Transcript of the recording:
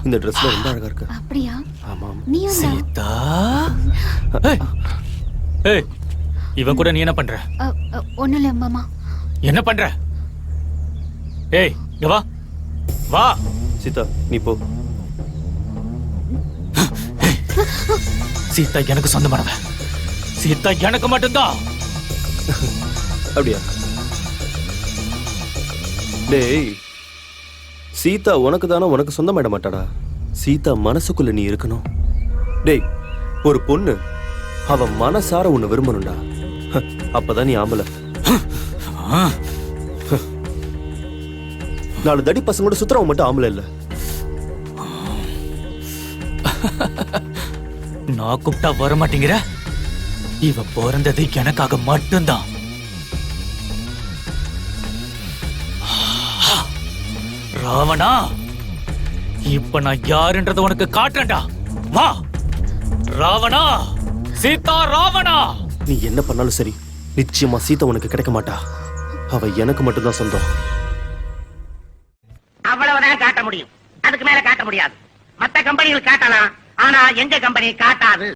இந்த ட்ரெஸ்ல ரொம்ப அழகா இருக்கு. அப்படியா? ஆமாம். சீதா. ஏய், இவன் கூட நீ என்ன பண்ற? ஒண்ணும் இல்ல மாமா. என்ன பண்ற? ஏய், இங்க வா. வா. சீதா, நீ போ. சீதா எனக்கு சொந்தமானவ. சீதா எனக்கு மட்டும்தான். அப்படியா? டேய், சீதா உனக்கு தானே, உனக்கு சொந்தமாயிட மாட்டாடா. சீதா மனசுக்குள்ள நீ இருக்கணும். டேய், ஒரு பொண்ணு அவ மனசார உன்னை விரும்பணும்டா. அப்பதான் நீ ஆம்பளை. 4 தடி பசங்களோட சுத்துறவன் மட்டும் ஆம்பளை இல்ல. நான் கூப்பிட்டா வர மாட்டேங்கிற. இவ பிறந்தது எனக்காக மட்டும்தான். ராவணா, இப்ப நான் யாருன்றது உனக்கு காட்டுறேன்டா. வா ராவணா. சீதா ராவணா. நீ என்ன பண்ணாலும் சரி, நிச்சயமா சீதா உனக்கு கிடைக்க மாட்டா. அவ எனக்கு மட்டும்தான் சொந்தம். அவ்வளவுதான் காட்ட முடியும். அதுக்கு மேல காட்ட முடியாது. மத்த கம்பெனிகள் காட்டலாம், ஆனா எங்க கம்பெனி காட்டாது.